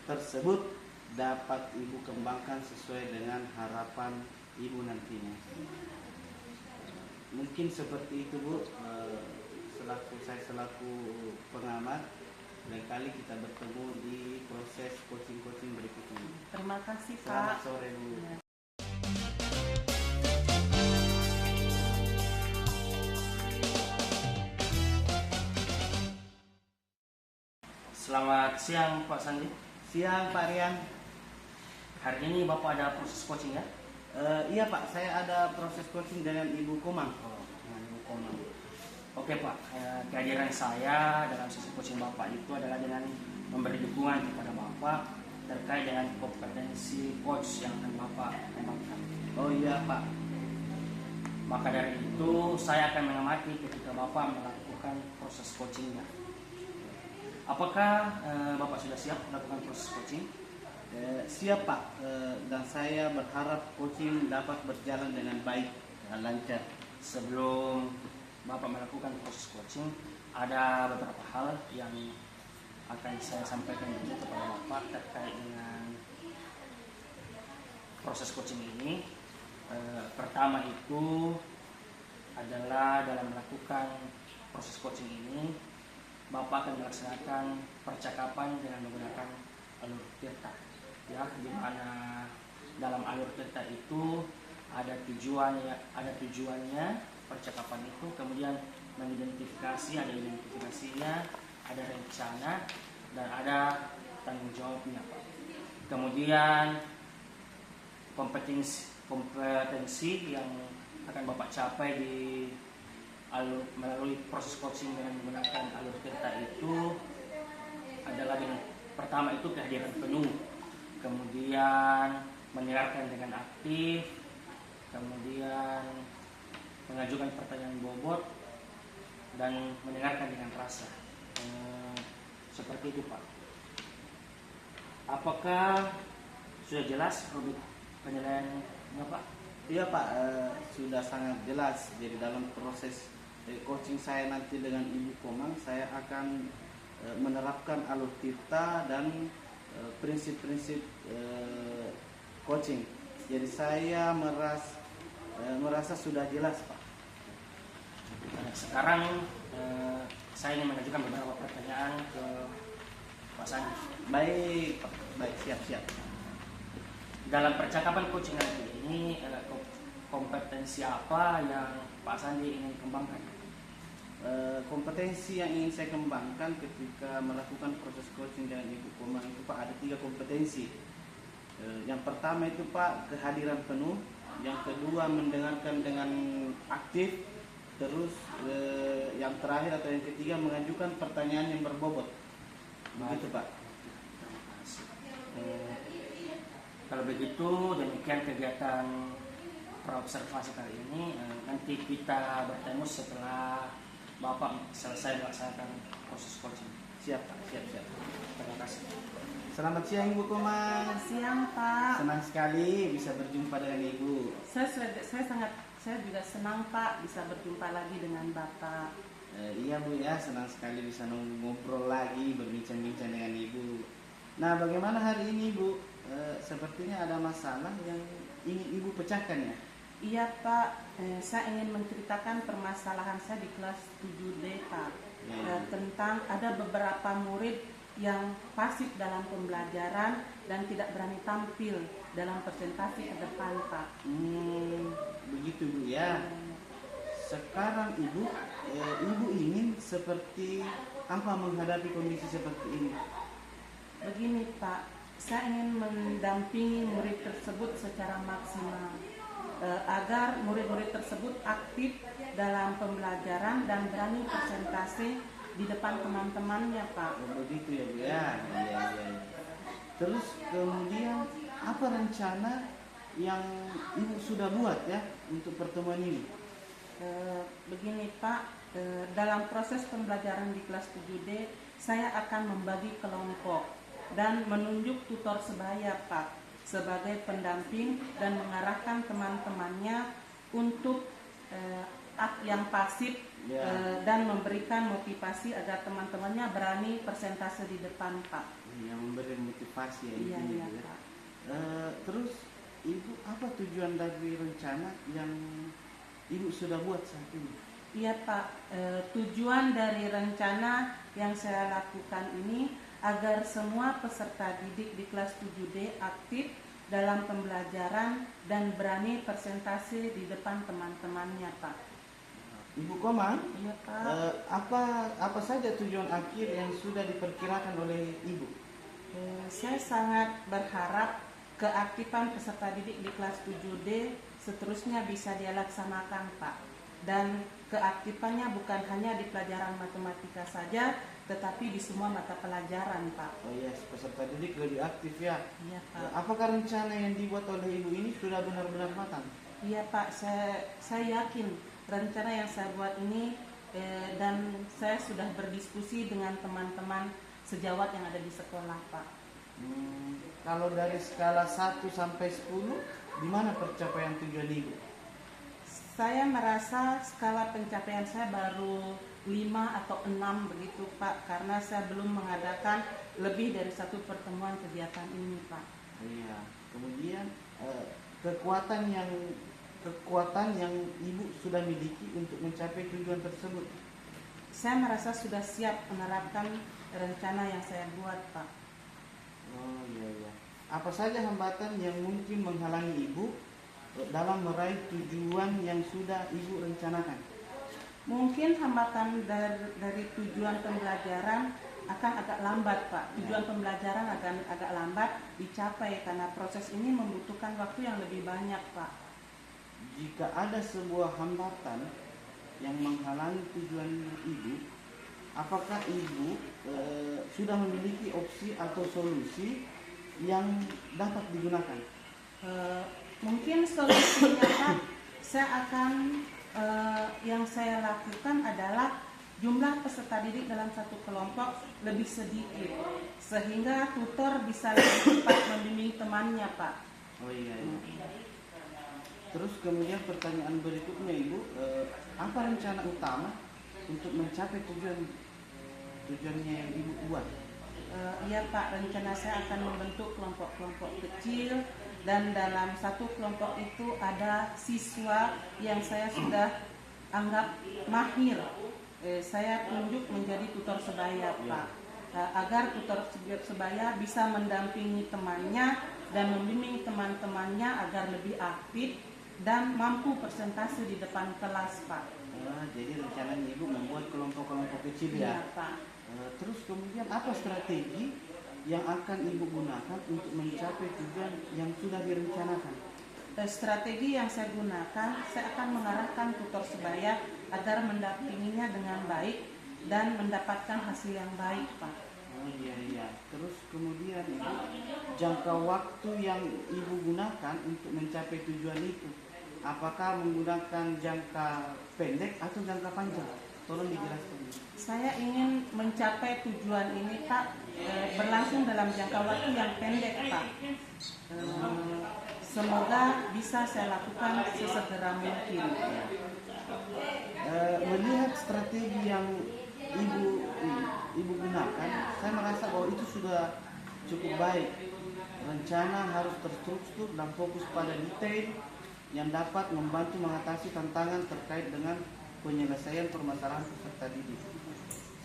tersebut dapat Ibu kembangkan sesuai dengan harapan Ibu nantinya. Mungkin seperti itu Bu, selaku pengamat, lain kali kita bertemu di proses coaching berikutnya. Terima kasih Pak. Selamat sore Bu. Ya. Selamat siang Pak Sandi. Siang Pak Rian. Hari ini Bapak ada proses coaching ya? Iya Pak, saya ada proses coaching dengan Ibu Komang. Dengan Ibu Komang. Oke Pak, kehadiran saya dalam sesi coaching Bapak itu adalah dengan memberi dukungan kepada Bapak terkait dengan kompetensi coach yang akan Bapak kembangkan. Oh iya Pak. Maka dari itu saya akan mengamati ketika Bapak melakukan proses coachingnya. Apakah Bapak sudah siap melakukan proses coaching? Siap Pak, dan saya berharap coaching dapat berjalan dengan baik dan lancar. Sebelum Bapak melakukan proses coaching, ada beberapa hal yang akan saya sampaikan dulu kepada Bapak terkait dengan proses coaching ini. Pertama itu adalah dalam melakukan proses coaching ini, Bapak akan melaksanakan percakapan dengan menggunakan alur tirta. Ya, di mana dalam alur tirta itu ada tujuannya percakapan itu, kemudian mengidentifikasi, ada identifikasinya, ada rencana, dan ada tanggung jawabnya Pak. Kemudian kompetensi yang akan Bapak capai melalui proses coaching dengan menggunakan alur tirta itu adalah dengan pertama itu kehadiran penuh, kemudian mendengarkan dengan aktif, kemudian mengajukan pertanyaan bobot, dan mendengarkan dengan rasa. Seperti itu Pak. Apakah sudah jelas produk penilaiannya Pak? Iya Pak, sudah sangat jelas. Jadi dalam proses coaching saya nanti dengan Ibu Komang, saya akan menerapkan alutsista dan prinsip-prinsip coaching. Jadi saya merasa sudah jelas Pak. Sekarang saya ingin mengajukan beberapa pertanyaan ke Pak Sandi. Baik, Pak. Baik, siap. Dalam percakapan coaching nanti ini kompetensi apa yang Pak Sandi ingin kembangkan? Kompetensi yang ingin saya kembangkan ketika melakukan proses coaching dengan Ibu Komang itu Pak, ada 3 kompetensi. Yang pertama itu Pak, kehadiran penuh. Yang kedua, mendengarkan dengan aktif. Terus yang terakhir atau yang ketiga, mengajukan pertanyaan yang berbobot. Begitu Pak. Kalau begitu, demikian kegiatan praobservasi kali ini. Nanti kita bertemu setelah Bapak selesai melaksanakan proses coaching. Siap Pak, siap. Terima kasih. Selamat siang Ibu Komang. Siang Pak. Senang sekali bisa berjumpa dengan Ibu. Saya juga senang Pak bisa berjumpa lagi dengan Bapak. Iya Bu ya, senang sekali bisa ngobrol lagi, berbincang-bincang dengan Ibu. Nah, bagaimana hari ini Bu? Sepertinya ada masalah yang ingin Ibu pecahkan ya? Iya Pak, saya ingin menceritakan permasalahan saya di kelas 7D Pak. Tentang ada beberapa murid yang pasif dalam pembelajaran dan tidak berani tampil dalam presentasi ke depan Pak. Begitu Bu ya. Sekarang Ibu ingin seperti apa menghadapi kondisi seperti ini? Begini Pak, saya ingin mendampingi murid tersebut secara maksimal agar murid-murid tersebut aktif dalam pembelajaran dan berani presentasi di depan teman-temannya Pak. Begitu ya Bu ya. Iya. Terus kemudian apa rencana yang Ibu sudah buat ya untuk pertemuan ini? Begini Pak, dalam proses pembelajaran di kelas 7D saya akan membagi kelompok dan menunjuk tutor sebaya Pak sebagai pendamping dan mengarahkan teman-temannya untuk yang pasif dan memberikan motivasi agar teman-temannya berani presentase di depan Pak. Yang memberi motivasi ya. Iya ya. Pak. Terus Ibu apa tujuan dari rencana yang Ibu sudah buat saat ini? Iya Pak, tujuan dari rencana yang saya lakukan ini agar semua peserta didik di kelas 7D aktif dalam pembelajaran dan berani presentasi di depan teman-temannya Pak. Ibu Komang, Iya Pak. apa saja tujuan akhir yang sudah diperkirakan oleh Ibu? Saya sangat berharap keaktifan peserta didik di kelas 7D seterusnya bisa dia laksanakan Pak. Dan keaktifannya bukan hanya di pelajaran matematika saja, tetapi di semua mata pelajaran Pak. Oh iya, peserta didik lebih aktif ya. Iya Pak. Apakah rencana yang dibuat oleh Ibu ini sudah benar-benar matang? Iya Pak, saya yakin rencana yang saya buat ini dan saya sudah berdiskusi dengan teman-teman sejawat yang ada di sekolah Pak. Kalau dari skala 1 sampai 10, di mana pencapaian tujuan Ibu? Saya merasa skala pencapaian saya baru 5 atau 6 begitu Pak, karena saya belum mengadakan lebih dari 1 pertemuan kegiatan ini Pak. Iya. Kemudian kekuatan yang Ibu sudah miliki untuk mencapai tujuan tersebut. Saya merasa sudah siap menerapkan rencana yang saya buat Pak. Oh iya. Apa saja hambatan yang mungkin menghalangi Ibu dalam meraih tujuan yang sudah Ibu rencanakan? Mungkin hambatan dari tujuan pembelajaran akan agak lambat Pak. Tujuan pembelajaran akan agak lambat dicapai karena proses ini membutuhkan waktu yang lebih banyak Pak. Jika ada sebuah hambatan yang menghalangi tujuan Ibu, apakah Ibu sudah memiliki opsi atau solusi yang dapat digunakan? Mungkin solusinya Pak, saya akan yang saya lakukan adalah jumlah peserta didik dalam satu kelompok lebih sedikit, sehingga tutor bisa lebih cepat membimbing temannya, Pak. Oh iya, iya. Terus kemudian pertanyaan berikutnya Ibu, apa rencana utama untuk mencapai tujuannya yang Ibu buat? Iya Pak, rencana saya akan membentuk kelompok-kelompok kecil, dan dalam satu kelompok itu ada siswa yang saya sudah anggap mahir. Saya tunjuk menjadi tutor sebaya Pak, agar tutor sebaya bisa mendampingi temannya dan membimbing teman-temannya agar lebih aktif dan mampu presentasi di depan kelas Pak. Jadi rencananya Ibu membuat kelompok-kelompok kecil Iya ya? Pak. Terus kemudian apa strategi yang akan Ibu gunakan untuk mencapai tujuan yang sudah direncanakan? Strategi yang saya gunakan, saya akan mengarahkan tutor sebaya agar mendampinginya dengan baik dan mendapatkan hasil yang baik Pak. Oh iya, iya. Terus kemudian Ibu, jangka waktu yang Ibu gunakan untuk mencapai tujuan itu, apakah menggunakan jangka pendek atau jangka panjang? Tolong dijelaskan. Saya ingin mencapai tujuan ini Pak, berlangsung dalam jangka waktu yang pendek Pak. Semoga bisa saya lakukan sesegera mungkin. Melihat strategi yang Ibu gunakan, saya merasa bahwa itu sudah cukup baik. Rencana harus terstruktur dan fokus pada detail yang dapat membantu mengatasi tantangan terkait dengan penyelesaian permasalahan peserta didik.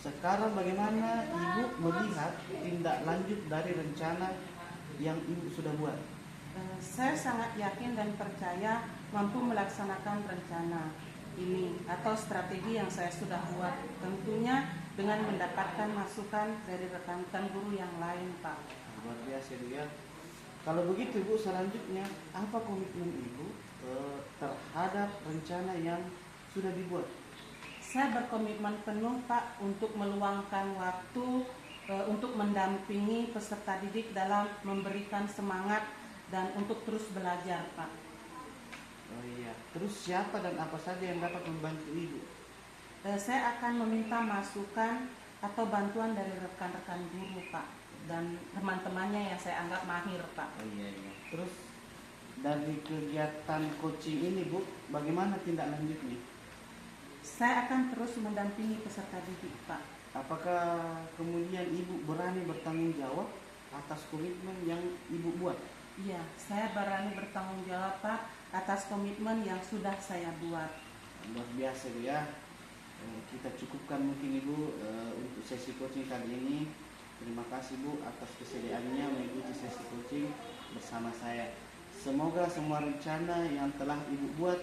Sekarang bagaimana Ibu melihat tindak lanjut dari rencana yang Ibu sudah buat? Saya sangat yakin dan percaya mampu melaksanakan rencana ini atau strategi yang saya sudah buat, tentunya dengan mendapatkan masukan dari rekan-rekan guru yang lain Pak. Luar biasa ya. Kalau begitu Bu, selanjutnya apa komitmen Ibu terhadap rencana yang sudah dibuat? Saya berkomitmen penuh Pak untuk meluangkan waktu untuk mendampingi peserta didik dalam memberikan semangat dan untuk terus belajar Pak. Oh iya. Terus siapa dan apa saja yang dapat membantu Ibu? Saya akan meminta masukan atau bantuan dari rekan-rekan guru Pak dan teman-temannya yang saya anggap mahir Pak. Oh iya, iya. Terus dari kegiatan coaching ini Bu, bagaimana tindak lanjutnya? Saya akan terus mendampingi peserta didik Pak. Apakah kemudian Ibu berani bertanggung jawab atas komitmen yang Ibu buat? Iya, saya berani bertanggung jawab Pak atas komitmen yang sudah saya buat. Luar biasa Bu ya. Kita cukupkan mungkin Ibu untuk sesi coaching kali ini. Terima kasih Bu atas kesediaannya mengikuti sesi coaching bersama saya. Semoga semua rencana yang telah Ibu buat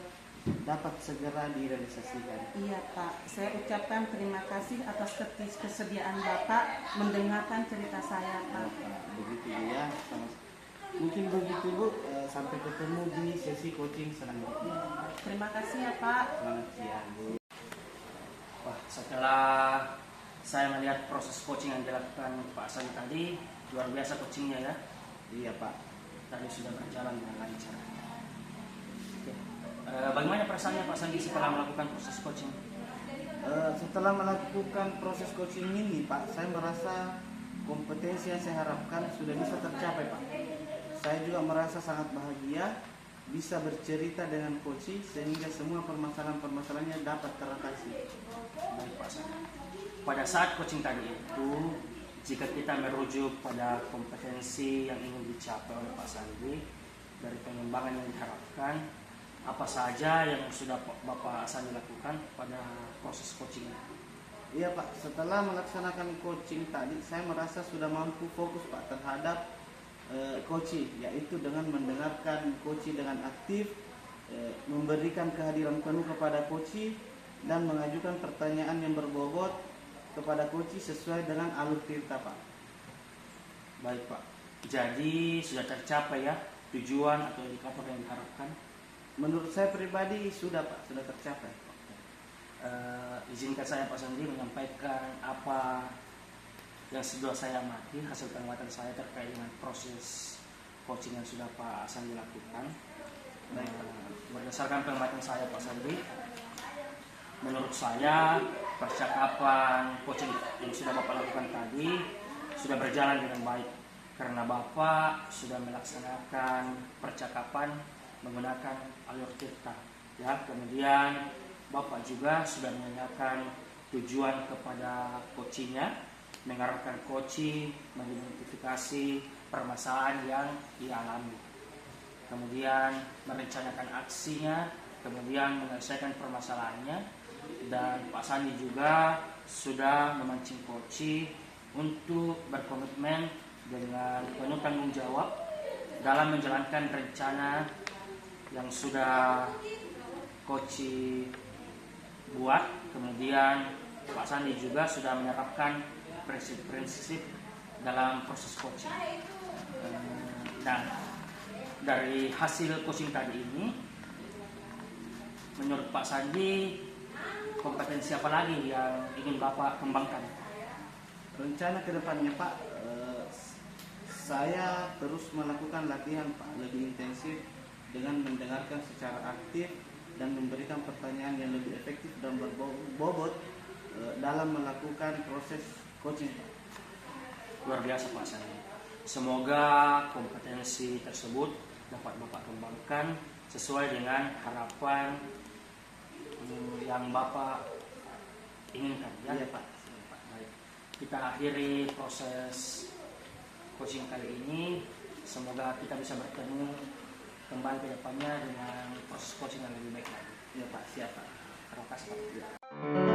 dapat segera direalisasikan. Iya Pak, saya ucapkan terima kasih atas kesediaan Bapak mendengarkan cerita saya Pak. Begitu Bu ya. Mungkin begitu Bu, sampai ketemu di sesi coaching selanjutnya. Terima kasih ya Pak. Selamat siang Bu. Wah, setelah saya melihat proses coaching yang dilakukan Pak Sandi tadi, luar biasa coachingnya ya. Iya Pak. Tadi sudah berjalan dengan lancar. Oke. Bagaimana perasaannya Pak Sandi setelah melakukan proses coaching? Setelah melakukan proses coaching ini Pak, saya merasa kompetensi yang saya harapkan sudah bisa tercapai Pak. Saya juga merasa sangat bahagia bisa bercerita dengan coaching sehingga semua permasalahan-permasalahannya dapat teratasi. Baik Pak Sandi. Pada saat coaching tadi itu, jika kita merujuk pada kompetensi yang ingin dicapai oleh Pak Sandi dari pengembangan yang diharapkan, apa saja yang sudah Bapak Sandi lakukan pada proses coaching? Iya Pak, setelah melaksanakan coaching tadi, saya merasa sudah mampu fokus Pak terhadap coaching, yaitu dengan mendengarkan coaching dengan aktif, memberikan kehadiran penuh kepada coaching, dan mengajukan pertanyaan yang berbobot kepada coaching sesuai dengan alur cerita Pak. Baik Pak, jadi sudah tercapai ya tujuan atau indikator yang diharapkan? Menurut saya pribadi sudah Pak, sudah tercapai. Izinkan saya Pak Sandi menyampaikan apa yang sudah saya amati hasil pengamatan saya terkait dengan proses coaching yang sudah Pak Sandi lakukan. Berdasarkan pengamatan saya Pak Sandi, menurut saya percakapan coaching yang sudah Bapak lakukan tadi sudah berjalan dengan baik karena Bapak sudah melaksanakan percakapan menggunakan alur Tirta ya. Kemudian Bapak juga sudah menanyakan tujuan kepada coachingnya, mengarahkan coaching, mengidentifikasi permasalahan yang dialami, kemudian merencanakan aksinya, kemudian menyelesaikan permasalahannya. Dan Pak Sandi juga sudah memancing coaching untuk berkomitmen dengan penuh tanggung jawab dalam menjalankan rencana yang sudah coaching buat. Kemudian Pak Sandi juga sudah menerapkan prinsip-prinsip dalam proses coaching. Dan dari hasil coaching tadi ini, menurut Pak Sandi, kompetensi apa lagi yang ingin Bapak kembangkan? Rencana kedepannya Pak, saya terus melakukan latihan Pak, lebih intensif dengan mendengarkan secara aktif dan memberikan pertanyaan yang lebih efektif dan berbobot dalam melakukan proses coaching Pak. Luar biasa Pak Sandi. Semoga kompetensi tersebut dapat Bapak kembangkan sesuai dengan harapan yang Bapak inginkan ya. Iya Pak. Baik. Kita akhiri proses coaching kali ini. Semoga kita bisa bertemu kembali ke depannya dengan proses coaching yang lebih baik lagi. Iya Pak, siap Pak. Terima kasih Pak.